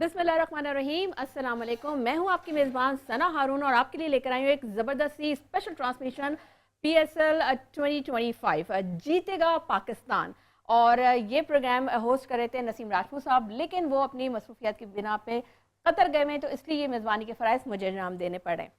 बिस्मिल्लाहिर्रहमानिर्रहीम, अस्सलाम वालेकुम। मैं हूं आपकी मेज़बान सना हारून और आपके लिए लेकर आई हूं एक ज़बरदस्त सी स्पेशल ट्रांसमिशन PSL 2025 जीतेगा पाकिस्तान। और ये प्रोग्राम होस्ट कर रहे थे नसीम राजपूत साहब, लेकिन वो अपनी मसरूफियत की बिना पे कतर गए हैं, तो इसलिए ये मेज़बानी के फ़राइज़ मुझे इनाम देने पड़े।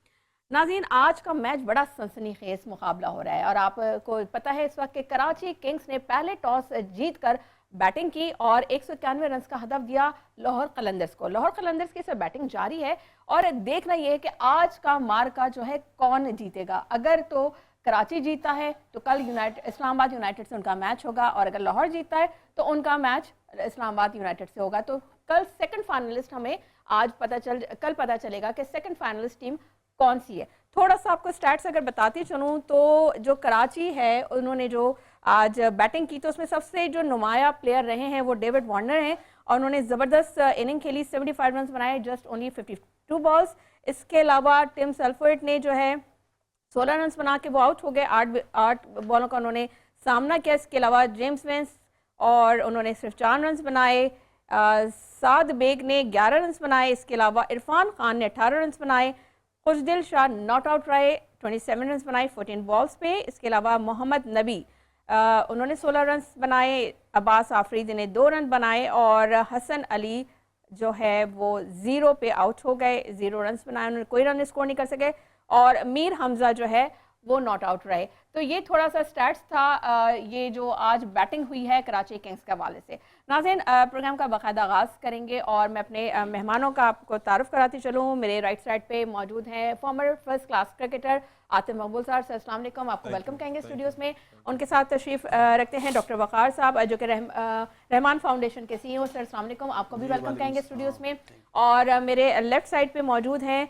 नाज़रीन, आज का मैच बड़ा सनसनीखेज मुकाबला हो रहा है और आपको पता है इस वक्त के कराची किंग्स ने पहले टॉस जीत कर बैटिंग की और 191 रन का हदफ दिया लाहौर कलंदर्स को। लाहौर कलंदर्स की सब बैटिंग जारी है और देखना यह है कि आज का मार्का जो है कौन जीतेगा। अगर तो कराची जीता है तो कल इस्लामाबाद यूनाइटेड से उनका मैच होगा, और अगर लाहौर जीता है तो उनका मैच इस्लामाबाद यूनाइटेड से होगा। तो कल सेकंड फाइनलिस्ट हमें कल पता चलेगा कि सेकंड फाइनलिस्ट टीम कौन सी है। थोड़ा सा आपको स्टैट्स अगर बताती चलूँ तो जो कराची है उन्होंने जो आज बैटिंग की तो उसमें सबसे जो नुमाया प्लेयर रहे हैं वो डेविड वार्नर हैं और उन्होंने ज़बरदस्त इनिंग खेली, 75 रन बनाए, जस्ट ओनली 52 बॉल्स। इसके अलावा टिम सेल्फर्ट ने जो है 16 रन बना के वो आउट हो गए। आठ बॉलों का उन्होंने सामना किया। इसके अलावा जेम्स वेंस और उन्होंने सिर्फ 4 रन बनाए। साद बेग ने 11 रन बनाए। इसके अलावा इरफान खान ने 18 रन बनाए। खुशदिल शाह नॉट आउट रहे, 27 रन बनाए 14 बॉल्स पे। इसके अलावा मोहम्मद नबी उन्होंने 16 रन बनाए। अब्बास आफरीदी ने 2 रन बनाए और हसन अली जो है वो 0 पे आउट हो गए, 0 रन बनाए, उन्होंने कोई रन स्कोर नहीं कर सके। और मीर हमजा जो है वो नॉट आउट रहे। तो ये थोड़ा सा स्टैट्स था ये जो आज बैटिंग हुई है कराची किंग्स के हवाले से। नाज़रीन, प्रोग्राम का बाकायदा आगाज़ करेंगे और मैं अपने मेहमानों का आपको तारुफ कराती चलूँ। मेरे राइट साइड पे मौजूद हैं former first class cricketer Atif मकबूल साहब। सर अस्सलाम वालेकुम, आपको वेलकम कहेंगे स्टूडियोज़ में। उनके साथ तशरीफ़ रखते हैं डॉक्टर वक़ार साहब जो कि रहमान फाउंडेशन के CEO। सर अस्सलाम वालेकुम, आपको भी वेलकम कहेंगे स्टूडियोज़ में। और मेरे लेफ्ट साइड पे मौजूद हैं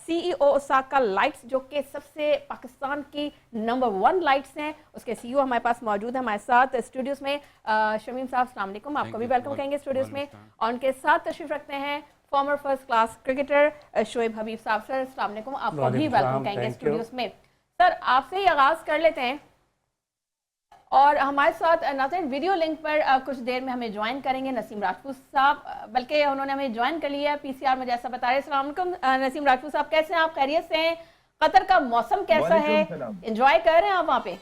CEO ओसाका लाइट्स, जो कि सबसे पाकिस्तान की नंबर 1 लाइट्स हैं, उसके CEO हमारे पास मौजूद है हमारे साथ स्टूडियोज़ में। शमीम साहब अस्सलाम वालेकुम, आपको भी वेलकम कहेंगे स्टूडियोज़ में। और उनके साथ तशरीफ़ रखते हैं former first class cricketer Shoaib Habib साहब। सर अस्सलाम वालेकुम, आपको भी वेलकम कहेंगे स्टूडियोज़ में। सर आपसे ही आगाज़ कर लेते हैं और हमारे साथ नाज़रीन वीडियो लिंक पर कुछ देर में हमें ज्वाइन करेंगे नसीम राजपूत साहब, बल्कि उन्होंने हमें ज्वाइन कर लिया है PCR में जैसा बता रहे हैं। अस्सलाम वालेकुम नसीम राजपूत साहब, कैसे हैं आप? खैरियत से हैं? कतर का मौसम कैसा है? एंजॉय कर रहे हैं आप वहाँ पे?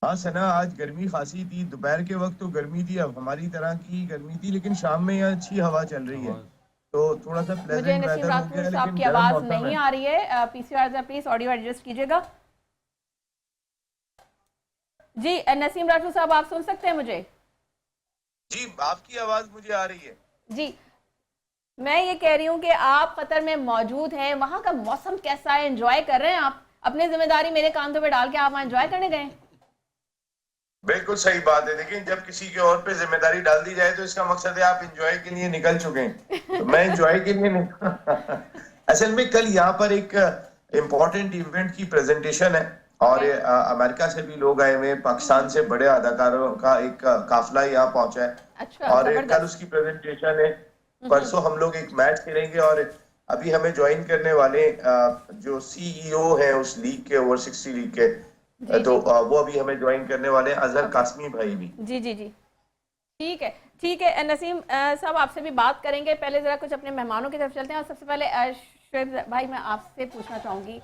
हाँ सना, आज गर्मी खासी थी, दोपहर के वक्त तो गर्मी थी, अब हमारी तरह की गर्मी थी, लेकिन शाम में यहाँ अच्छी हवा चल रही है तो थोड़ा सा मुझे प्लेजेंट नसीम वेदर हो राजपूत गया, साहब लेकिन की गर्म आवाज़ मौसम नहीं है। आ रही है। PCR प्लीज ऑडियो एडजस्ट कीजिएगा जी। नसीम राजपूत साहब आप सुन सकते हैं मुझे? जी, आपकी आवाज मुझे आ रही है। जी, मैं ये कह रही हूँ कि आप कतर में मौजूद हैं, वहाँ का मौसम कैसा है? एंजॉय कर रहे हैं आप? अपनी जिम्मेदारी मेरे कांधों पे डाल के आप वहाँ एंजॉय करने गए? बिल्कुल सही बात है, लेकिन जब किसी के और पे जिम्मेदारी डाल दी जाए तो इसका मकसद है आप एंजॉय के लिए निकल चुके हैं, तो मैं एंजॉय के लिए नहीं। असल में कल यहाँ पर एक इम्पोर्टेंट इवेंट की प्रेजेंटेशन है और अमेरिका से भी लोग आए हुए हैं, पाकिस्तान से बड़े अदाकारों का एक काफिला यहाँ पहुंचा है। अच्छा, और कल जबरदस्त। उसकी प्रेजेंटेशन है। परसों हम लोग एक मैच खेलेंगे और अभी हमें ज्वाइन करने वाले जो CEO है उस लीग के, ओवर 60 लीग के, जी तो जी, वो अभी हमें ज्वाइन करने वाले हैं, अजहर ओके, कासमी भाई भी। जी जी जी, ठीक है ठीक है। नसीम साहब आपसे भी बात करेंगे, पहले ज़रा कुछ अपने मेहमानों की तरफ चलते हैं। और सबसे पहले शोएब भाई, मैं आपसे पूछना चाहूँगी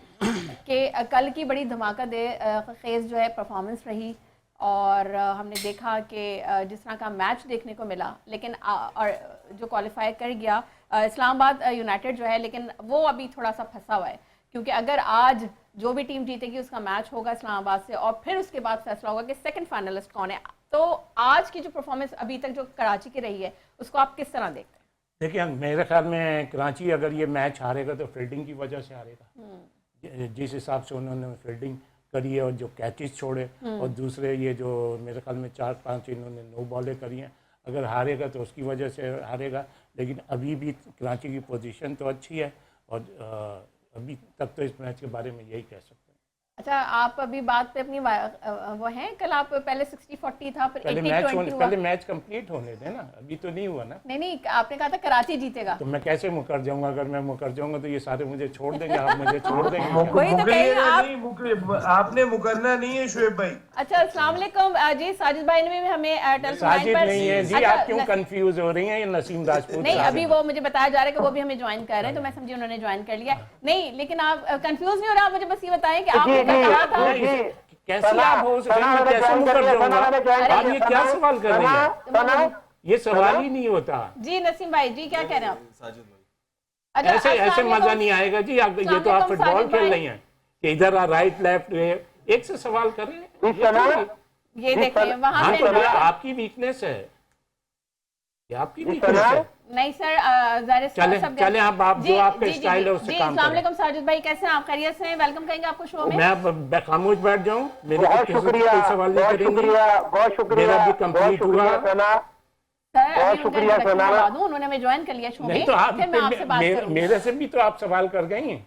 कि कल की बड़ी धमाका दे खेज़ जो है परफॉर्मेंस रही और हमने देखा कि जिस तरह का मैच देखने को मिला, लेकिन और जो क्वालिफाई कर गया इस्लामाबाद यूनाइटेड जो है, लेकिन वो अभी थोड़ा सा फंसा हुआ है, क्योंकि अगर आज जो भी टीम जीतेगी उसका मैच होगा इस्लामाबाद से और फिर उसके बाद फैसला होगा कि सेकंड फाइनलिस्ट कौन है। तो आज की जो परफॉर्मेंस अभी तक जो कराची की रही है उसको आप किस तरह देखते हैं? देखिए, मेरे ख्याल में कराची अगर ये मैच हारेगा तो फील्डिंग की वजह से हारेगा। जिस हिसाब से उन्होंने फील्डिंग करी है और जो कैचेस छोड़े, और दूसरे ये जो मेरे ख्याल में 4-5 इन्होंने नो बॉलें करी हैं, अगर हारेगा तो उसकी वजह से हारेगा। लेकिन अभी भी कराची की पोजीशन तो अच्छी है और अभी तक तो इस मैच के बारे में यही कह सकते हैं। अच्छा, आप अभी बात पे अपनी वो हैं, कल आप पहले 60-40 था, फिर 80-20 हुआ। पहले मैच कंप्लीट होने दे ना, अभी तो नहीं हुआ ना। नहीं, आपने कहा था कराची जीतेगा। तो मैं कैसे मुकर जाऊंगा? अगर मैं मुकर जाऊंगा तो ये सारे मुझे छोड़ देंगे, आप मुझे छोड़ देंगे क्या? वही तो कहीं आप आपने मुकरना नहीं है शुएब भाई। अच्छा, अस्सलाम वालेकुम जी। साजिद भाई ने भी हमें टेलीफोन साजिद पर नहीं है जी, अच्छा, आप क्यों कंफ्यूज हो रही हैं? ये नसीम राजपूत नहीं, साहब अभी हैं। वो मुझे बताया जा रहा है कि वो भी हमें ज्वाइन कर रहे हैं, तो मैं समझी उन्होंने ज्वाइन कर लिया। नहीं, लेकिन आप कंफ्यूज नहीं हो रहा, आप मुझे बस ये बताएं कि आपने कहा था। कैसे आप हो सकते हैं? मैं कैसे मुकर जाऊंगा? आप ये क्या सवाल कर रही हैं? ये सवाल ही नहीं होता। जी नसीम भाई जी, क्या कह रहे हैं आप? साजिद भाई, अच्छा, ऐसे अस्सलाम ऐसे मजा वालेकुम। नहीं आएगा जी। आप ये तो आप फुटबॉल साजिद खेल भाई। रही हैं कि इधर राइट लेफ्ट एक से सवाल करें। ये देखिए वहां हाँ, से तो ये आपकी वीकनेस है, ये आपकी वीकनेस है। नहीं सर, ज़ाहिर चले सब चले आप जी, जो आपके जी, जी, स्टाइल है जी, उससे जी, काम अस्सलाम करें। वालेकुम साजिद भाई, कैसे हैं आप? खैरियत से हैं? वेलकम कहेंगे आपको शो में। मैं खामोश बैठ जाऊं? मेरे बहुत शुक्रिया, कोई सवाल नहीं बहुत करेंगी? शुक्रिया, बहुत शुक्रिया, मेरा भी बहुत कंप्लीट शुक्रिया हुआ। सना। सर अभी बहुत उनका शुक्रिया इंट्रोडक्शन सना। करवा दूं, उन्होंने हमें ज्वाइन कर लिया शो नहीं में, तो आप फिर मैं आपसे बात करूंगी। मेरे से भी तो आप सवाल कर गई हैं,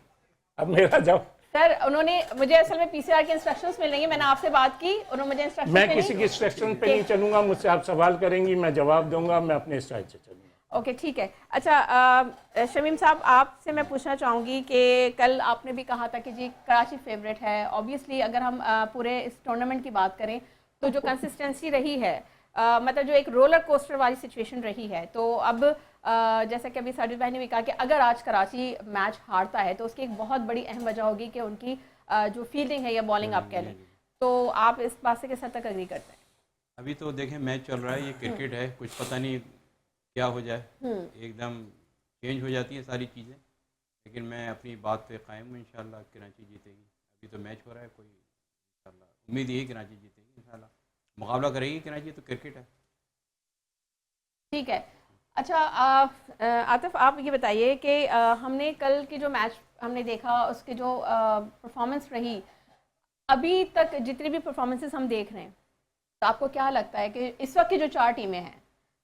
अब मेरा जवाब। सर उन्होंने मुझे असल में पीसीआर के इंस्ट्रक्शंस मिल रही है, मैंने आपसे बात की, उन्होंने मुझे इंस्ट्रक्शंस मैं किसी के इंस्ट्रक्शन पे नहीं चलूंगा, मुझसे आप सवाल करेंगी, मैं जवाब दूंगा, मैं अपने स्टाइल से चलूंगा। ओके ठीक है। अच्छा शमीम साहब, आपसे मैं पूछना चाहूँगी कि कल आपने भी कहा था कि जी कराची फेवरेट है। ऑब्वियसली अगर हम पूरे इस टूर्नामेंट की बात करें तो जो कंसिस्टेंसी रही है, मतलब जो एक रोलर कोस्टर वाली सिचुएशन रही है, तो अब जैसा कि अभी साजिद भाई ने भी कहा कि अगर आज कराची मैच हारता है तो उसकी एक बहुत बड़ी अहम वजह होगी कि उनकी जो फील्डिंग है या बॉलिंग आप कह लें, तो आप इस बात से किस हद तक एग्री करते हैं? अभी तो देखें मैच चल रहा है, ये क्रिकेट है, कुछ पता नहीं क्या हो जाए, एकदम चेंज हो जाती है सारी चीज़ें, लेकिन मैं अपनी बात पे कायम हूँ। इंशाल्लाह कराची जीतेगी। अभी तो मैच हो रहा है, कोई इंशाल्लाह उम्मीद यही कराची जीतेगी, इंशाल्लाह मुकाबला करेगी कराची, तो क्रिकेट है। ठीक है। अच्छा आतिफ, आप ये बताइए कि हमने कल की जो मैच हमने देखा, उसके जो परफॉर्मेंस रही, अभी तक जितनी भी परफॉर्मेंसेस हम देख रहे हैं, तो आपको क्या लगता है कि इस वक्त की जो 4 टीमें हैं,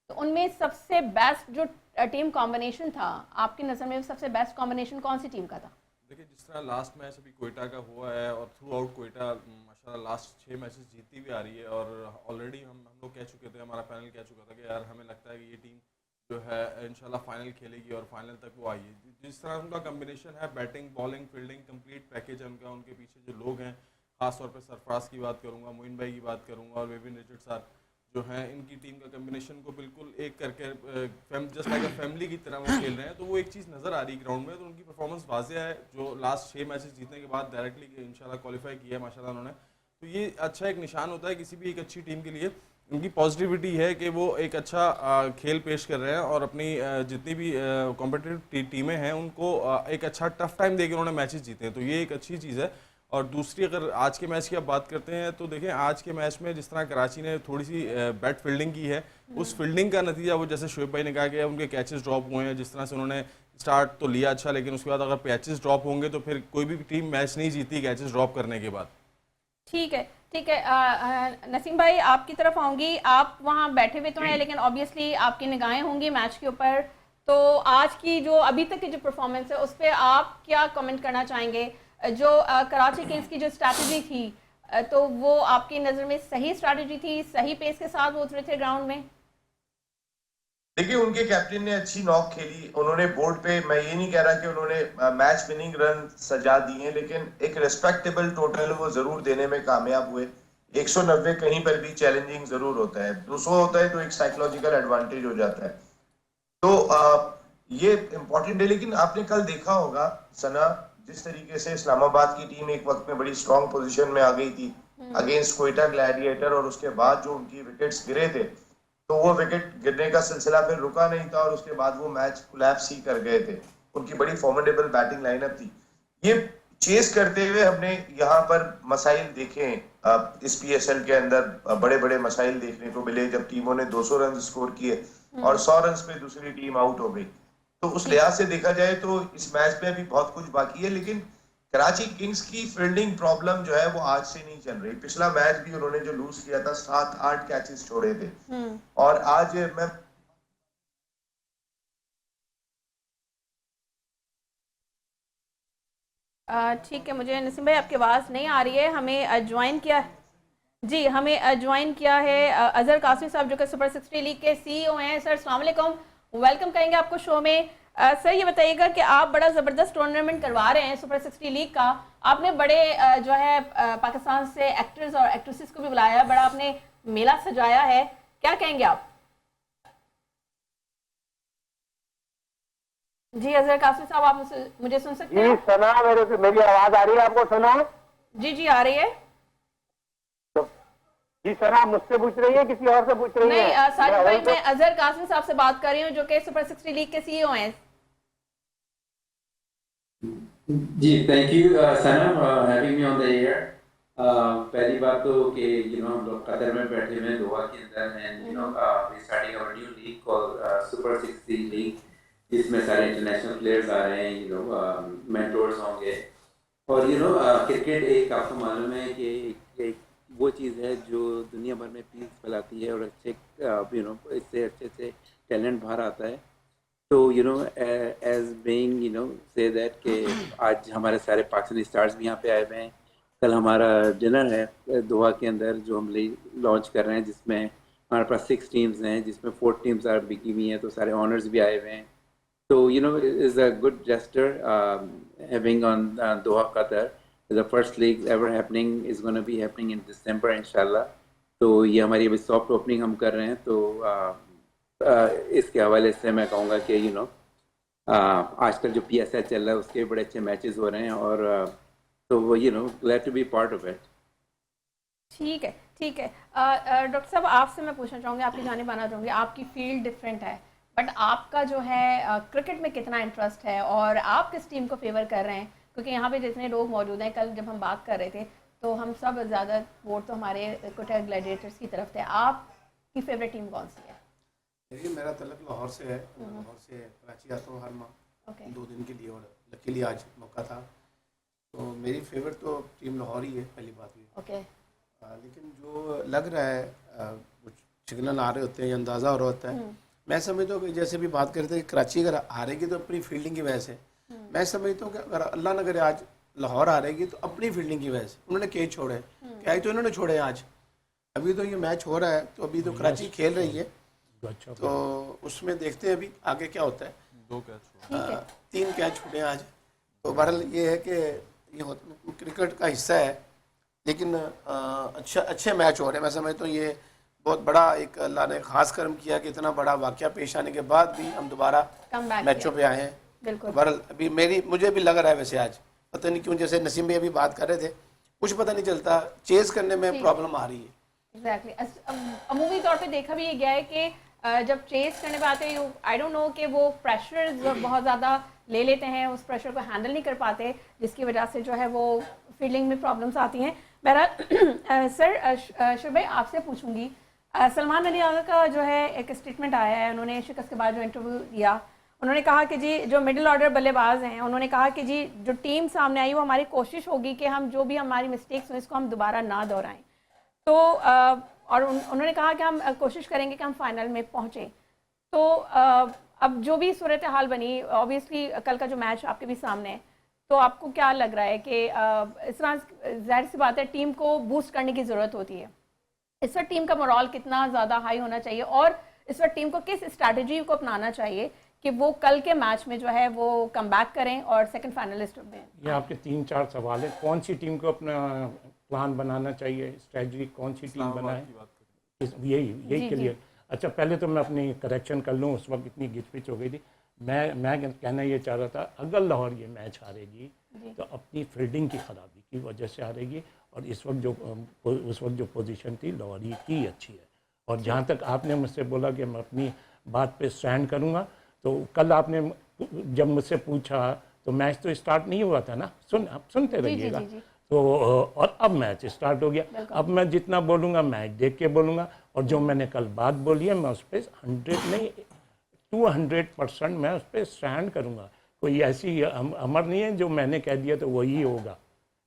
तो उनमें सबसे बेस्ट जो टीम कॉम्बिनेशन था, आपकी नज़र में सबसे बेस्ट कॉम्बिनेशन कौन सी टीम का था? देखिए, जिस तरह लास्ट मैच अभी कोयटा का हुआ है और थ्रू आउट कोयटा माशाल्लाह लास्ट 6 मैचेस जीतती भी आ रही है, और ऑलरेडी हम लोग कह चुके थे, हमारा पैनल कह चुका था कि यार हमें लगता है कि ये टीम जो है इंशाल्लाह फाइनल खेलेगी और फाइनल तक वो आई है। जिस तरह उनका कम्बिनेशन है, batting bowling fielding complete package है उनका, उनके पीछे जो लोग हैं, खासतौर पर सरफराज की बात करूँगा, मोइन भाई की बात करूँगा और विपिन रिचर्ड सर जो हैं, इनकी टीम का कम्बिनेशन को बिल्कुल एक करके जस्ट लाइक अ फैमिली की तरह वो खेल रहे हैं, तो वो एक चीज़ नज़र आ रही है ग्राउंड में। तो उनकी परफॉर्मेंस वाज़ेह है, जो लास्ट 6 मैचेस जीतने के बाद डायरेक्टली इंशाल्लाह क्वालिफाई किया है माशाल्लाह उन्होंने, तो ये अच्छा एक निशान होता है किसी भी एक अच्छी टीम के लिए। उनकी पॉजिटिविटी है कि वो एक अच्छा खेल पेश कर रहे हैं और अपनी जितनी भी कॉम्पिटिटिव टीमें हैं उनको एक अच्छा टफ टाइम देकर उन्होंने मैचेस जीते हैं, तो ये एक अच्छी चीज़ है। और दूसरी, अगर आज के मैच की आप बात करते हैं तो देखें, आज के मैच में जिस तरह कराची ने थोड़ी सी बैट फील्डिंग की है, उस फील्डिंग का नतीजा वो, जैसे शुएब भाई ने कहा कि उनके कैचेस ड्रॉप हुए हैं, जिस तरह से उन्होंने स्टार्ट तो लिया अच्छा, लेकिन उसके बाद अगर कैचेस ड्रॉप होंगे तो फिर कोई भी टीम मैच नहीं जीती कैचेस ड्रॉप करने के बाद। ठीक है, ठीक है। नसीम भाई, आपकी तरफ आऊँगी। आप वहाँ बैठे हुए तो हैं, लेकिन ऑब्वियसली आपकी निगाहें होंगी मैच के ऊपर, तो आज की जो अभी तक की जो परफॉर्मेंस है उस पर आप क्या कमेंट करना चाहेंगे? जो कराची किंग्स की जो स्ट्रैटेजी थी, तो वो आपकी नज़र में सही स्ट्रैटेजी थी, सही पेस के साथ वो उतरे थे ग्राउंड में? देखिए, उनके कैप्टन ने अच्छी नॉक खेली, उन्होंने बोर्ड पे, मैं ये नहीं कह रहा कि उन्होंने मैच विनिंग रन सजा दिए, लेकिन एक रिस्पेक्टेबल टोटल वो जरूर देने में कामयाब हुए। 190 कहीं पर भी चैलेंजिंग जरूर होता है, 200 होता है तो एक साइकोलॉजिकल एडवांटेज हो जाता है, तो ये इम्पोर्टेंट है। लेकिन आपने कल देखा होगा सना, जिस तरीके से इस्लामाबाद की टीम एक वक्त में बड़ी स्ट्रॉन्ग पोजीशन में आ गई थी अगेंस्ट कोयटा ग्लैडिएटर, और उसके बाद जो उनकी विकेट्स गिरे थे, तो वो विकेट गिरने का सिलसिला फिर रुका नहीं था और उसके बाद वो मैच कोलैप्स ही कर गए थे। उनकी बड़ी फॉर्मिडेबल बैटिंग लाइनअप थी। ये चेस करते हुए हमने यहाँ पर मसाइल देखे, इस पीएसएल के अंदर बड़े बड़े मसाइल देखने को मिले, जब टीमों ने 200 रन स्कोर किए और 100 रन पे दूसरी टीम आउट हो गई। तो उस लिहाज से देखा जाए तो इस मैच में अभी बहुत कुछ बाकी है, लेकिन कराची किंग्स की फील्डिंग प्रॉब्लम जो है वो आज से नहीं चल रही। पिछला मैच भी उन्होंने जो लूज किया था, 7-8 कैचेस छोड़े थे, और आज मैं ठीक है, मुझे नसीम भाई आपकी आवाज़ नहीं आ रही है। हमें ज्वाइन किया जी, हमें ज्वाइन किया है अजहर कासमी साहब, जो कि सुपर 60 लीग के सीईओ हैं। सर अस्सलाम वालेकुम, वेलकम करेंगे आपको शो में। सर ये बताइएगा कि आप बड़ा ज़बरदस्त टूर्नामेंट करवा रहे हैं सुपर 60 लीग का। आपने बड़े जो है पाकिस्तान से एक्टर्स और एक्ट्रेसेस को भी बुलाया है, बड़ा आपने मेला सजाया है, क्या कहेंगे आप? जी अजहर कासमी साहब, आप मुझे सुन सकते हैं? जी सना, मेरी आवाज आ रही है आपको? सना जी जी आ रही है। तो, जी सना मुझसे पूछ रही है किसी और से पूछ रही है? नहीं साजिद भाई, मैं अजहर कासमी साहब से बात कर रही हूँ, जो कि सुपर 60 लीग के सीईओ हैं। जी thank you Sana having me on the air. पहली बात तो कि हम लोग कतर में बैठे हुए हैं दोहा के अंदर, and we starting our new league called super 60 league, जिसमें सारे इंटरनेशनल प्लेयर्स आ रहे हैं, मेंटोर्स होंगे। और क्रिकेट एक आपको मालूम है कि एक वो चीज़ है जो दुनिया भर में पीस फैलाती है और अच्छे इससे अच्छे टैलेंट बाहर आता है। तो एज बीइंग से दैट कि आज हमारे सारे पाकिस्तानी स्टार्स भी यहाँ पे आए हुए हैं। कल हमारा डिनर है दोहा के अंदर जो हम लॉन्च कर रहे हैं, जिसमें हमारे पास 6 टीम्स हैं, जिसमें 4 टीम्स आर बिकी हुई हैं, तो सारे ऑनर्स भी आए हुए हैं। So it's a good gesture having on Doha, Qatar. The first league ever happening is going to be happening in December, inshallah. तो ये हमारी अभी सॉफ्ट ओपनिंग हम कर रहे हैं। तो इसके हवाले से मैं कहूँगा कि आजकल जो PSL चल रहा है उसके बड़े अच्छे मैचेस हो रहे हैं, और तो वो glad to be part of it. ठीक है, ठीक है। डॉक्टर साहब, आपसे मैं पूछना चाहूँगी, आपकी जानिब आना चाहूँगी। आपकी फील्ड डिफरेंट है, बट आपका जो है क्रिकेट में कितना इंटरेस्ट है और आप किस टीम को फेवर कर रहे हैं? क्योंकि यहाँ पे जितने लोग मौजूद हैं, कल जब हम बात कर रहे थे तो हम सब ज़्यादा वोट तो हमारे कोटा ग्लैडिएटर्स की तरफ थे। आपकी फेवरेट टीम कौन सी है? देखिए, मेरा तलक लाहौर से है। लाहौर से कराची आता हूँ हर माह 2 दिन के लिए, और लकीली आज मौका था। तो मेरी फेवरेट तो टीम लाहौर ही है, पहली बात ये। लेकिन जो लग रहा है कुछ सिग्नल आ रहे होते हैं या अंदाज़ा हो रहा होता है, मैं समझता हूँ कि जैसे भी बात करते हैं, कराची अगर हारेगी तो अपनी फील्डिंग की वजह से। मैं समझता हूँ कि अगर अल्लाह न करे आज लाहौर हारेगी तो अपनी फील्डिंग की वजह से। उन्होंने कैच छोड़े, क्या तो इन्होंने छोड़े आज। अभी तो ये मैच हो रहा है, तो अभी तो कराची खेल रही है, तो उसमें देखते हैं अभी आगे क्या होता है। 2 कैच 3 कैच छूटे आज। तो बहरहाल ये है कि ये क्रिकेट का हिस्सा है, लेकिन अच्छे मैच हो रहे हैं। मैं समझता हूँ ये बहुत बड़ा एक अल्लाह ने खास कर्म किया कि इतना बड़ा वाक़या पेश आने के बाद भी हम दोबारा मैचों पे आए हैं। बिल्कुल। बहरहाल अभी मुझे भी लग रहा है, वैसे आज पता नहीं क्यों, जैसे नसीम भाई अभी बात कर रहे थे, कुछ पता नहीं चलता, चेज करने में प्रॉब्लम आ रही है। एग्जैक्टली। अमूमी तौर पे देखा भी ये गया है कि जब चेस करने पे आते हैं, आई डोंट नो कि वो प्रेशर बहुत ज़्यादा ले लेते हैं, उस प्रेशर को हैंडल नहीं कर पाते, जिसकी वजह से जो है वो फील्डिंग में प्रॉब्लम्स आती हैं। बहरहाल सर शुभ भाई, आपसे पूछूंगी, सलमान अली आगा का जो है एक स्टेटमेंट आया है, उन्होंने शिकस्त के बाद जो इंटरव्यू दिया, उन्होंने कहा कि जी जो मिडिल ऑर्डर बल्लेबाज हैं, उन्होंने कहा कि जी जो टीम सामने आई वो हमारी कोशिश होगी कि हम जो भी हमारी मिस्टेक्स हुई इसको हम दोबारा ना दोहराएं। तो और उन्होंने कहा कि हम कोशिश करेंगे कि हम फाइनल में पहुँचें। तो अब जो भी सूरत हाल बनी, ऑब्वियसली कल का जो मैच आपके भी सामने है, तो आपको क्या लग रहा है कि इस तरह जाहिर सी बात है टीम को बूस्ट करने की ज़रूरत होती है, इस वक्त टीम का मोरल कितना ज़्यादा हाई होना चाहिए और इस वक्त टीम को किस स्ट्रैटेजी को अपनाना चाहिए कि वो कल के मैच में जो है वो कम बैक करें और सेकंड फाइनलिस्ट बने? ये आपके 3-4 सवाल है। कौन सी टीम को अपना प्लान बनाना चाहिए, स्ट्रेटजी कौन सी टीम बनाए, यही क्लियर। अच्छा, पहले तो मैं अपनी करेक्शन कर लूँ, उस वक्त इतनी गिचपिच हो गई थी। मैं कहना ये चाह रहा था, अगर लाहौर ये मैच हारेगी तो अपनी फील्डिंग की ख़राबी की वजह से हारेगी, और उस वक्त जो पोजीशन थी लाहौर की अच्छी है। और जहाँ तक आपने मुझसे बोला कि मैं अपनी बात पे स्टैंड करूँगा, तो कल आपने जब मुझसे पूछा तो मैच तो स्टार्ट नहीं हुआ था ना, आप सुनते रहिएगा। तो और अब मैच स्टार्ट हो गया। अब मैं जितना बोलूँगा मैच देख के बोलूँगा, और जो मैंने कल बात बोली है मैं उस पर 100 नहीं 200% मैं उस पर स्टैंड करूँगा। कोई ऐसी अमर नहीं है जो मैंने कह दिया तो वही होगा,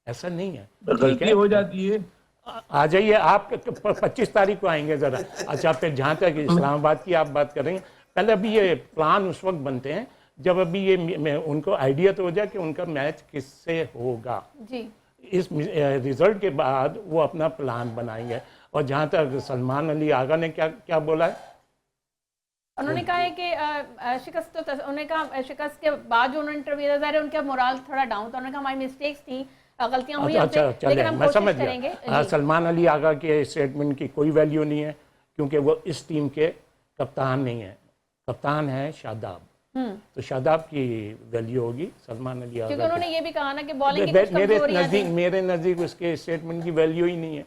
ऐसा नहीं है। गलती हो जाती है। आ जाइए आप 25 तारीख को आएंगे ज़रा। अच्छा, फिर जहाँ तक इस्लामाबाद की आप बात करेंगे, पहले अभी ये प्लान उस वक्त बनते हैं जब अभी ये उनको आइडिया तो हो जाए कि उनका मैच किससे होगा, जी इस रिजल्ट के बाद वो अपना प्लान बनाएंगे। और जहाँ तक सलमान अली आगा ने क्या क्या बोला है, उन्होंने कहा है कि शिकस्त तो उन्होंने कहा शिकस्त के बाद जो उन्होंने इंटरव्यू दिया है उनका मोराल थोड़ा डाउन था, उन्होंने कहा हमारी मिस्टेक्स थी, गलतियां हुई हमसे, अच्छा लेकिन चले, हम मैं समझ कोशिश करेंगे। गया। सलमान अली आगा के स्टेटमेंट की कोई वैल्यू नहीं है, क्योंकि वो इस टीम के कप्तान नहीं है, कप्तान है शादाब। तो शादाब की वैल्यू होगी सलमान अली आगा, क्योंकि उन्होंने ये भी कहा ना कि बॉलिंग की कुछ कमजोरियां थी। मेरे नज़दीक उसके स्टेटमेंट की वैल्यू ही नहीं है।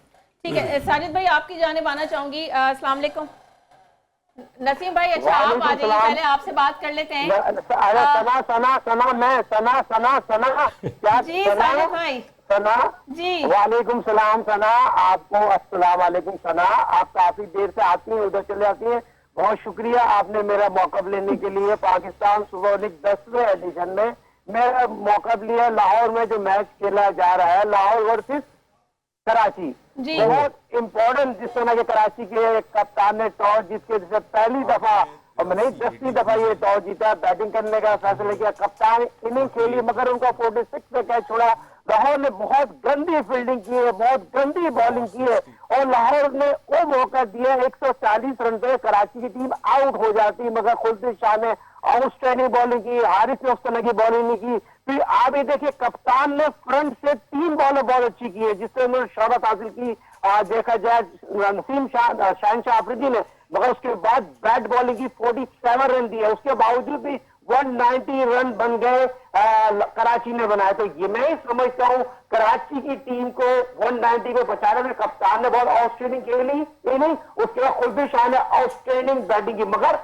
ठीक है साजिद भाई, आपकी जानिब आना चाहूंगी। अस्सलाम वालेकुम नसीम भाई, अच्छा आप आ जाइए, पहले आपसे बात कर लेते हैं। अरे सना सना सना मैं सना सना सना क्या जी सना साजिद भाई सना जी, वालेकुम सलाम सना, आपको अस्सलाम वालेकुम सना। आप काफी देर से आती हैं, उधर चले जाती हैं, बहुत शुक्रिया आपने मेरा मौका लेने के लिए। पाकिस्तान सुपर लीग 10वें एडिशन में मेरा मौका लिया। लाहौर में जो मैच खेला जा रहा है, लाहौर वर्सेस कराची, जी। बहुत इम्पोर्टेंट, जिस तरह के कराची के कप्तान ने टॉस जीत के जैसे पहली दफा और नहीं 10वीं दफा ये टॉस जीता, बैटिंग करने का फैसला किया, कप्तान इनिंग खेली मगर उनका 46 पे कैच छोड़ा। लाहौर ने बहुत गंदी फील्डिंग की है, बहुत गंदी बॉलिंग की है और लाहौर ने वो मौका दिया। 140 रन पे कराची की टीम आउट हो जाती, मगर खुलती शाह ने आउटस्टैंडिंग बॉलिंग की, हारिस ने उस तरह की बॉलिंग नहीं की। फिर आप ये देखिए, कप्तान ने फ्रंट से 3 बॉलें बहुत अच्छी की है, जिससे उन्होंने शोहरत हासिल की। देखा जाए नसीम शाहनशाह अफरीदी ने, मगर उसके बाद बैट बॉलिंग की 47 रन दिए, उसके बावजूद भी 190 रन बन गए कराची ने बनाए। तो ये मैं समझता हूँ कराची की टीम को 190 पे बचाने में कप्तान ने बहुत आउटस्टैंडिंग खेली, ये नहीं, उसके बाद खुलफी शाह ने आउटस्टैंडिंग बैटिंग की। मगर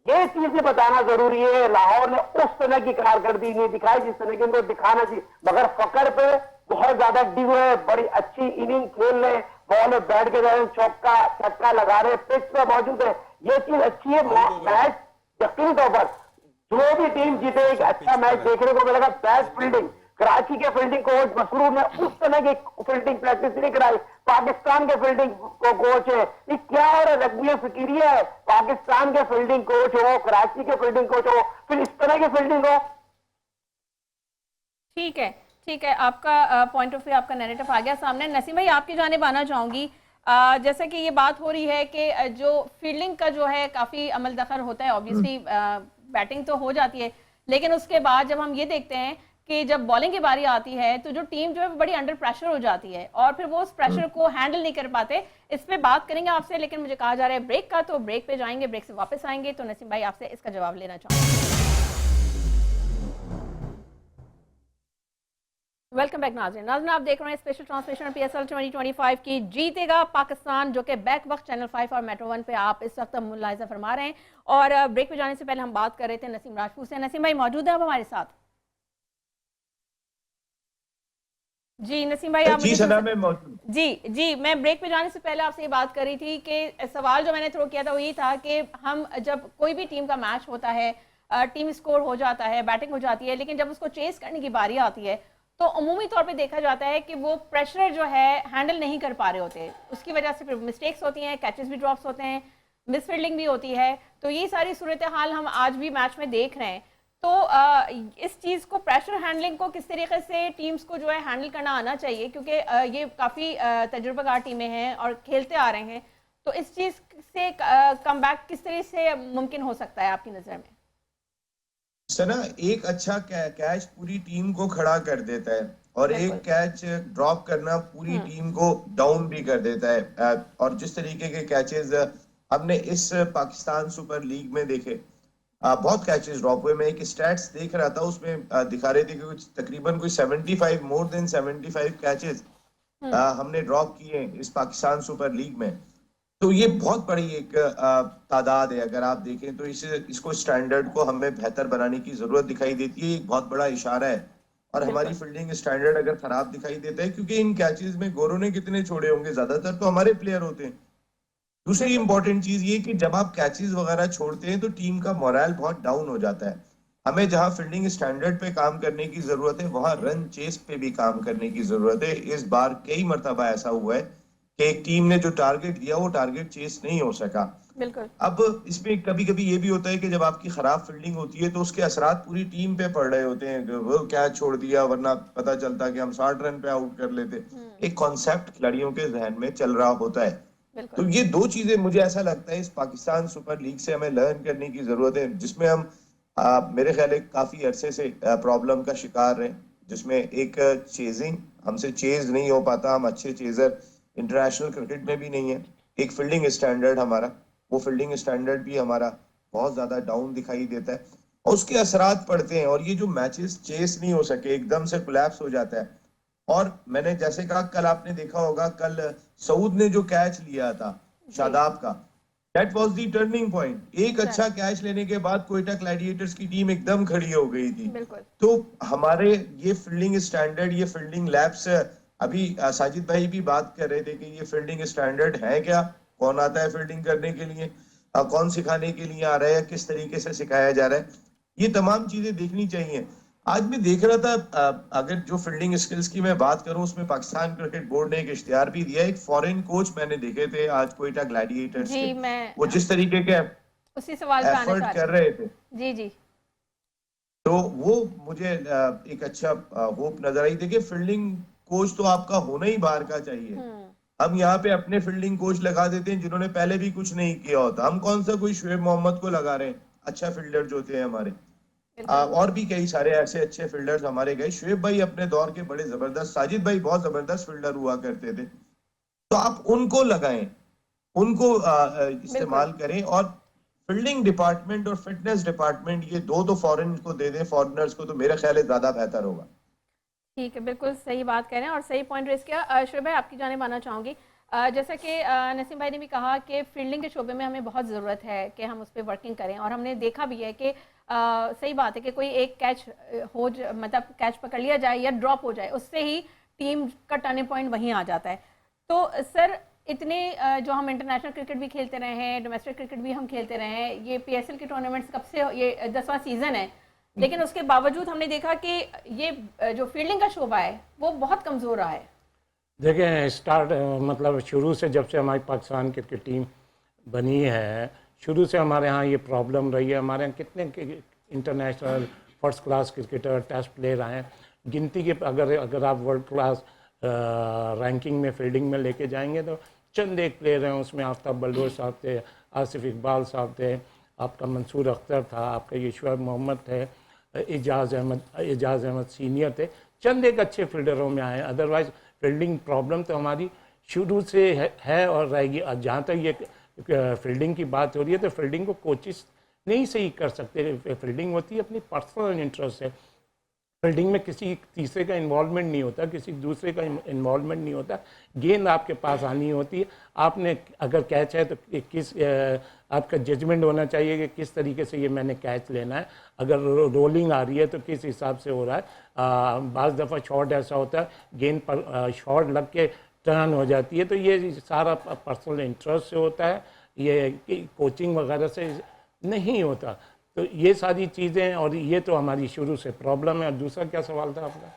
ये चीजें बताना जरूरी है, लाहौर ने उस तरह की कारकर्दगी नहीं दिखाई जिस तरह की उनको दिखाना चाहिए, मगर फकर पे बहुत ज्यादा डिग हुए, बड़ी अच्छी इनिंग खेल रहे, बॉल बैट के दौरान चौका छक्का लगा रहे, पिच पे मौजूद है, ये चीज अच्छी है। मैच यकीनी तौर पर जो भी टीम जीते एक अच्छा मैच देखने को मिलेगा। बेस्ट फील्डिंग, कराची के फील्डिंग कोच मसरूर ने उस तरह की फील्डिंग प्रैक्टिस नहीं कराई, पाकिस्तान के फील्डिंग को कोच है, ये क्या हो रहा है, रग्बी फिक्रिया है, पाकिस्तान के फील्डिंग कोच हो, कराची के फील्डिंग कोच हो, फिर इस तरह की फील्डिंग हो। ठीक है ठीक है, आपका पॉइंट ऑफ व्यू, आपका नैरेटिव आ गया सामने। नसीम भाई, आपकी जानिब आना चाहूंगी। जैसे कि ये बात हो रही है कि जो फील्डिंग का जो है काफ़ी अमल दखल होता है, ऑब्वियसली बैटिंग तो हो जाती है, लेकिन उसके बाद जब हम ये देखते हैं कि जब बॉलिंग की बारी आती है तो जो टीम जो है बड़ी अंडर प्रेशर हो जाती है और फिर वो उस प्रेशर को हैंडल नहीं कर पाते। इस पे बात करेंगे आपसे, लेकिन मुझे कहा जा रहा है ब्रेक का, तो ब्रेक पे जाएंगे, ब्रेक से वापस आएंगे। तो नसीम भाई, आपसे इसका जवाब लेना चाहूँगी। वेलकम बैक नाज़रीन। आप देख रहे हैं स्पेशल ट्रांसमिशन PSL 2025 की जीतेगा पाकिस्तान, जो कि बैक वक्त चैनल 5 और मेट्रो 1 पे आप इस वक्त मुलाहिजा फरमा रहे हैं। और ब्रेक पे जाने से पहले हम बात कर रहे थे नसीम राजपूत से। नसीम भाई मौजूद है अब हमारे साथ? जी नसीम भाई, आप जी सना में मौजूद। जी, मैं ब्रेक पे जाने से पहले आपसे ये बात कर रही थी कि सवाल जो मैंने थ्रो किया था वो ये था कि हम जब कोई भी टीम का मैच होता है, टीम स्कोर हो जाता है, बैटिंग हो जाती है, लेकिन जब उसको चेस करने की बारी आती है तो अमूमी तौर पे देखा जाता है कि वो प्रेशर जो है हैंडल नहीं कर पा रहे होते, उसकी वजह से फिर मिस्टेक्स होती हैं, कैचेस भी ड्रॉप्स होते हैं, मिसफील्डिंग भी होती है। तो ये सारी सूरत हाल हम आज भी मैच में देख रहे हैं। तो इस चीज़ को, प्रेशर हैंडलिंग को किस तरीके से टीम्स को जो है हैंडल करना आना चाहिए, क्योंकि ये काफ़ी तजुर्बाकार टीमें हैं और खेलते आ रहे हैं, तो इस चीज़ से कमबैक किस तरह से मुमकिन हो सकता है आपकी नज़र में? सना, एक अच्छा कैच पूरी टीम को खड़ा कर देता है और एक कैच ड्रॉप करना पूरी टीम को डाउन भी कर देता है। और जिस तरीके के कैचेस हमने इस पाकिस्तान सुपर लीग में देखे, बहुत कैचेस ड्रॉप हुए। मैं एक स्टैट्स देख रहा था, उसमें दिखा रहे थे कि कुछ तकरीबन कोई 75 मोर देन 75 कैचेस हमने ड्रॉप किए इस पाकिस्तान सुपर लीग में। तो ये बहुत बड़ी एक तादाद है। अगर आप देखें तो इसको स्टैंडर्ड को हमें बेहतर बनाने की जरूरत दिखाई देती है। एक बहुत बड़ा इशारा है। और हमारी फील्डिंग स्टैंडर्ड अगर खराब दिखाई देता है, क्योंकि इन कैचेस में गोरों ने कितने छोड़े होंगे, ज्यादातर तो हमारे प्लेयर होते हैं। दूसरी इंपॉर्टेंट चीज ये कि जब आप कैचेस वगैरह छोड़ते हैं तो टीम का मोरल बहुत डाउन हो जाता है। हमें जहां फील्डिंग स्टैंडर्ड पे काम करने की जरूरत है, वहां रन चेस पे भी काम करने की जरूरत है। इस बार कई मरतबा ऐसा हुआ है कि एक टीम ने जो टारगेट दिया वो टारगेट चेस नहीं हो सका। बिल्कुल। अब इसमें कभी कभी ये भी होता है कि जब आपकी खराब फील्डिंग होती है तो उसके असरात पूरी टीम पे पड़ रहे होते हैं, वो क्या छोड़ दिया, वरना पता चलता कि हम 60 रन पे आउट कर लेते। एक कॉन्सेप्ट खिलाड़ियों के जहन में चल रहा होता है। तो ये दो चीजें मुझे ऐसा लगता है इस पाकिस्तान सुपर लीग से हमें लर्न करने की जरूरत है, जिसमें हम मेरे ख्याल है काफी अरसे से प्रॉब्लम का शिकार रहे, जिसमें एक चेजिंग, हमसे चेज नहीं हो पाता, हम अच्छे चेजर इंटरनेशनल क्रिकेट में भी नहीं है। एक फील्डिंग स्टैंडर्ड हमारा, वो फील्डिंग स्टैंडर्ड भी हमारा बहुत ज्यादा डाउन दिखाई देता है और उसके असरात पड़ते हैं। और ये जो मैचेस चेस नहीं हो सके, एकदम से कोलैप्स हो जाता है। और मैंने जैसे कहा, कल आपने देखा होगा, कल सऊद ने जो कैच लिया था शादाब का, that was the turning point. एक अच्छा कैच लेने के बाद क्वेटा ग्लैडिएटर्स की टीम एकदम खड़ी हो गई थी। तो हमारे ये फील्डिंग स्टैंडर्ड, ये फील्डिंग लैब्स, अभी साजिद भाई भी बात कर रहे थे कि ये फील्डिंग स्टैंडर्ड है क्या, कौन आता है फील्डिंग करने के लिए, कौन सिखाने के लिए आ रहा है, किस तरीके से सिखाया जा रहा है, ये तमाम चीजें देखनी चाहिए। आज मैं देख रहा था, अगर जो फील्डिंग स्किल्स की मैं बात करूं, उसमें पाकिस्तान क्रिकेट बोर्ड ने एक इश्तिहार भी दिया। एक फॉरेन कोच मैंने देखे थे आज क्वेटा ग्लैडिएटर्स के, वो जिस तरीके के उसी सवाल पे आना एफर्ट कर रहे थे, जी जी, तो वो मुझे एक अच्छा होप नजर आई। देखिए, फील्डिंग कोच तो आपका होना ही बाहर का चाहिए। हम यहाँ पे अपने फील्डिंग कोच लगा देते हैं जिन्होंने पहले भी कुछ नहीं किया होता। हम कौन सा कोई शुएब मोहम्मद को लगा रहे हैं, अच्छा फील्डर जो थे हमारे, और भी कई सारे ऐसे अच्छे फील्डर्स हमारे गए। शुएब भाई अपने दौर के बड़े जबरदस्त, साजिद भाई बहुत जबरदस्त फील्डर हुआ करते थे, तो आप उनको लगाएं, उनको इस्तेमाल करें। और फील्डिंग डिपार्टमेंट और फिटनेस डिपार्टमेंट, ये दो तो फॉरेन को दे दें, फॉरेनर्स को, तो मेरा ख्याल है ज्यादा बेहतर होगा। ठीक है, बिल्कुल सही बात कह रहे हैं और सही पॉइंट रेस किया। शुएब भाई, आपकी जाने मानना चाहूँगी, जैसा कि नसीम भाई ने भी कहा कि फील्डिंग के शोबे में हमें बहुत ज़रूरत है कि हम उस पर वर्किंग करें। और हमने देखा भी है कि सही बात है कि कोई एक कैच मतलब कैच पकड़ लिया जाए या ड्रॉप हो जाए, उससे ही टीम का टर्निंग पॉइंट वहीं आ जाता है। तो सर, इतने जो हम इंटरनेशनल क्रिकेट भी खेलते रहे हैं, डोमेस्टिक क्रिकेट भी हम खेलते रहे हैं, ये PSL के टूर्नामेंट्स कब से, ये 10वां सीज़न है, लेकिन उसके बावजूद हमने देखा कि ये जो फील्डिंग का शोबा है वो बहुत कमज़ोर रहा है। देखें, स्टार्ट मतलब शुरू से, जब से हमारी पाकिस्तान क्रिकेट टीम बनी है, शुरू से हमारे यहाँ ये प्रॉब्लम रही है। हमारे यहाँ कितने international first class cricketer, test player आए हैं, गिनती के अगर आप वर्ल्ड क्लास रैंकिंग में फील्डिंग में लेके जाएंगे तो चंद एक प्लेयर हैं। उसमें आफ्ताब बलदोर साहब थे, आसिफ इकबाल साहब थे, आपका मंसूर अख्तर था, आपका ये शुएब मोहम्मद थे, एजाज़ अहमद सीनियर थे, चंद एक अच्छे फील्डरों में आए। अदरवाइज़ फील्डिंग प्रॉब्लम तो हमारी शुरू से है और रहेगी। जहाँ तक ये फील्डिंग की बात हो रही है, तो फील्डिंग को कोचिस नहीं सही कर सकते। फील्डिंग होती है अपनी पर्सनल इंटरेस्ट से, फील्डिंग में किसी तीसरे का इन्वॉल्वमेंट नहीं होता, किसी दूसरे का इन्वॉल्वमेंट नहीं होता। गेंद आपके पास आनी होती है, आपने अगर कैच है तो किस आपका जजमेंट होना चाहिए कि किस तरीके से ये मैंने कैच लेना है। अगर रोलिंग आ रही है तो किस हिसाब से हो रहा है। बाज़ दफ़ा शॉट ऐसा होता है, गेंद पर शॉट लग के टर्न हो जाती है, तो ये सारा पर्सनल इंटरेस्ट से होता है, ये कोचिंग वगैरह से नहीं होता। तो ये सारी चीज़ें, और ये तो हमारी शुरू से प्रॉब्लम है। और दूसरा क्या सवाल था आपका?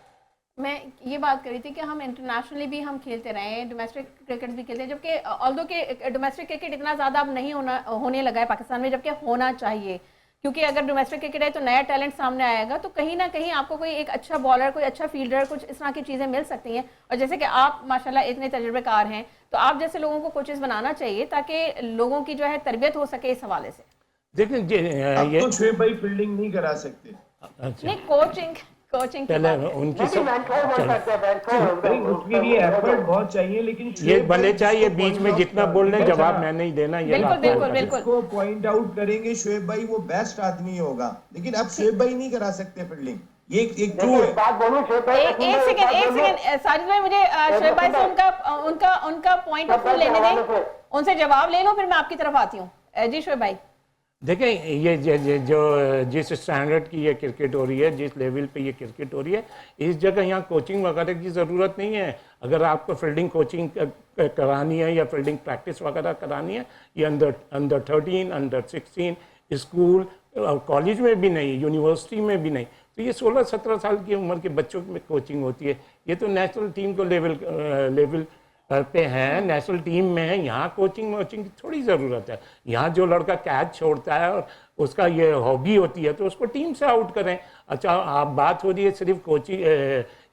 मैं ये बात कर रही थी कि हम इंटरनेशनली भी हम खेलते रहे हैं, डोमेस्टिक क्रिकेट भी खेलते हैं, जबकि ऑल्दो के डोमेस्टिक क्रिकेट इतना ज़्यादा अब नहीं होने लगा है पाकिस्तान में, जबकि होना चाहिए। क्योंकि अगर डोमेस्टिक क्रिकेट है तो नया टैलेंट सामने आएगा, तो कहीं ना कहीं आपको कोई एक अच्छा बॉलर, कोई अच्छा फील्डर, कुछ इस तरह की चीज़ें मिल सकती हैं। और जैसे कि आप माशाल्लाह इतने तजुर्बेकार हैं, तो आप जैसे लोगों को कोचेस बनाना चाहिए ताकि लोगों की जो है तरबियत हो सके इस हवाले से। देखिए, ये तो शुएब भाई फील्डिंग नहीं करा सकते। अच्छा, नहीं, कोचिंग पहले उनकी उसके लिए एफर्ट बहुत चाहिए, लेकिन ये भले चाहिए बीच में जितना बोल रहे जवाब मैं नहीं देना, ये बिल्कुल को पॉइंट आउट करेंगे शुएब भाई, वो बेस्ट आदमी होगा, लेकिन अब शुएब भाई नहीं करा सकते फील्डिंग। ये एक ट्रू है। एक सेकंड साजिद भाई, मुझे शुएब भाई से उनका पॉइंट ऑफ व्यू लेने दें, उनसे जवाब ले लो, फिर मैं आपकी तरफ आती हूँ। जी शुएब भाई, देखें, ये जो जिस स्टैंडर्ड की ये क्रिकेट हो रही है, जिस लेवल पे ये क्रिकेट हो रही है, इस जगह यहाँ कोचिंग वगैरह की ज़रूरत नहीं है। अगर आपको फील्डिंग कोचिंग करानी है या फील्डिंग प्रैक्टिस वगैरह करानी है, ये अंडर 13, अंडर 16, स्कूल कॉलेज में भी नहीं, यूनिवर्सिटी में भी नहीं, तो ये 16-17 साल की उम्र के बच्चों में कोचिंग होती है। ये तो नेशनल टीम को लेवल पे हैं, नेशनल टीम में हैं, यहाँ कोचिंग वोचिंग की थोड़ी ज़रूरत है। यहाँ जो लड़का कैच छोड़ता है और उसका ये हॉबी होती है तो उसको टीम से आउट करें। अच्छा, आप बात हो रही है सिर्फ कोचिंग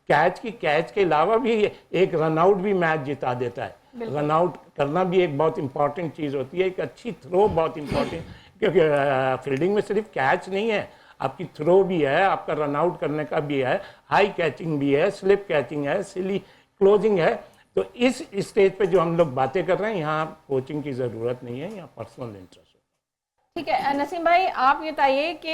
कैच की, कैच के अलावा भी एक रन आउट भी मैच जिता देता है। रन आउट करना भी एक बहुत इंपॉर्टेंट चीज़ होती है, एक अच्छी थ्रो बहुत इंपॉर्टेंट, क्योंकि फील्डिंग में सिर्फ कैच नहीं है, आपकी थ्रो भी है, आपका रन आउट करने का भी है, हाई कैचिंग भी है, स्लिप कैचिंग है, सिली क्लोजिंग है। तो इस स्टेज पे जो हम लोग बातें कर रहे हैं, यहाँ कोचिंग की ज़रूरत नहीं है, यहाँ पर्सनल इंटरेस्ट। ठीक है नसीम भाई, आप ये बताइए कि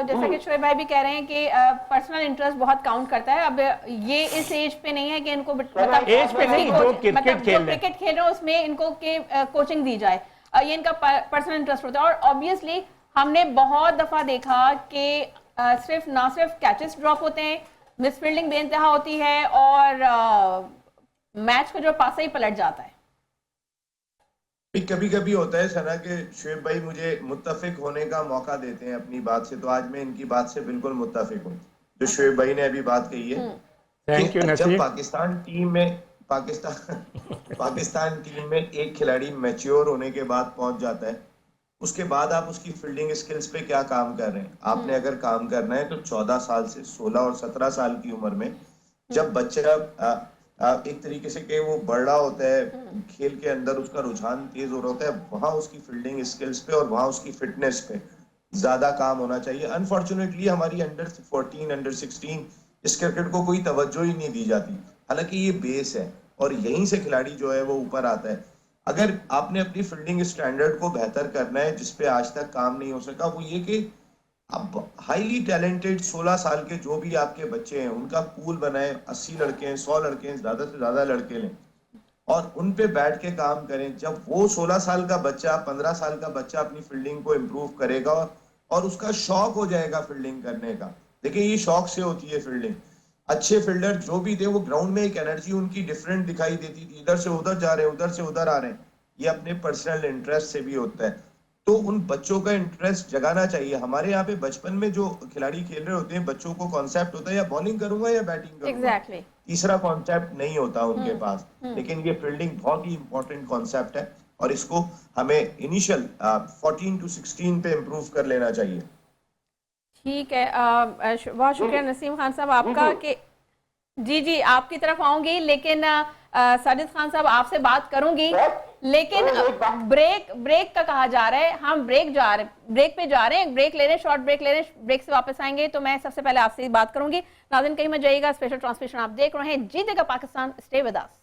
जैसा कि शोएब भाई भी कह रहे हैं कि पर्सनल इंटरेस्ट बहुत काउंट करता है। अब ये इस एज पे नहीं है कि इनको मतलब एज पे नहीं, जो क्रिकेट खेल रहे हैं उसमें इनको के कोचिंग दी जाए, ये इनका पर्सनल इंटरेस्ट होता है। और ऑब्वियसली हमने बहुत दफ़ा देखा कि ना सिर्फ कैचेस ड्रॉप होते हैं, मिस फील्डिंग बेइंतहा होती है और मैच का जो पासा ही पलट जाता है। कभी कभी होता है सना के शोएब भाई मुझे मुत्तफिक होने का मौका देते हैं अपनी बात से, तो आज मैं इनकी बात से बिल्कुल मुत्तफिक हूँ जो शोएब भाई ने अभी बात कही है। Thank you Naseem. जब पाकिस्तान टीम में एक खिलाड़ी मैच्योर होने के बाद पहुंच जाता है, उसके बाद आप उसकी फील्डिंग स्किल्स पे क्या काम कर रहे हैं। आपने अगर काम करना है तो 14 साल से 16 और 17 साल की उम्र में जब बच्चा एक तरीके से कि वो बढ़ रहा होता है, खेल के अंदर उसका रुझान तेज हो रहा होता है, वहां उसकी फील्डिंग स्किल्स पे और वहां उसकी फिटनेस पे ज्यादा काम होना चाहिए। अनफॉर्चुनेटली हमारी अंडर 14 अंडर 16 इस क्रिकेट को कोई तवज्जो ही नहीं दी जाती, हालांकि ये बेस है और यहीं से खिलाड़ी जो है वो ऊपर आता है। अगर आपने अपनी फील्डिंग स्टैंडर्ड को बेहतर करना है, जिसपे आज तक काम नहीं हो सका, वो ये कि आप हाईली टैलेंटेड 16 साल के जो भी आपके बच्चे हैं उनका पूल बनाएं, 80 लड़के हैं, 100 लड़के हैं, ज्यादा से ज्यादा लड़के लें और उन पे बैठ के काम करें। जब वो 16 साल का बच्चा, 15 साल का बच्चा अपनी फील्डिंग को इम्प्रूव करेगा और उसका शौक हो जाएगा फील्डिंग करने का। देखिए ये शौक से होती है फील्डिंग। अच्छे फील्डर जो भी थे वो ग्राउंड में एक एनर्जी उनकी डिफरेंट दिखाई देती थी, इधर से उधर जा रहे हैं, उधर से उधर आ रहे हैं, ये अपने पर्सनल इंटरेस्ट से भी होता है। तो उन बच्चों का इंटरेस्ट जगाना चाहिए। हमारे यहाँ पे बचपन में जो खिलाड़ी खेल रहे होते हैं, बच्चों को कॉन्सेप्ट होता है या बॉलिंग करूंगा या बैटिंग करूंगा, तीसरा कॉन्सेप्ट नहीं होता उनके पास। लेकिन ये फील्डिंग बहुत ही इंपॉर्टेंट कॉन्सेप्ट है और इसको हमें इनिशियल 14 to 16 पे इम्प्रूव कर लेना चाहिए। ठीक है, बहुत शुक्रिया नसीम खान साहब आपका कि जी आपकी तरफ आऊंगी, लेकिन साजिद खान साहब आपसे बात करूंगी, लेकिन ब्रेक का कहा जा रहा है, हम ब्रेक पे जा रहे हैं, ब्रेक ले रहे हैं, शॉर्ट ब्रेक ले रहे हैं, ब्रेक से वापस आएंगे तो मैं सबसे पहले आपसे बात करूंगी। नाज़रीन कहीं मत जाइएगा, स्पेशल ट्रांसमिशन आप देख रहे हैं, जीतेगा पाकिस्तान, स्टे विद अस।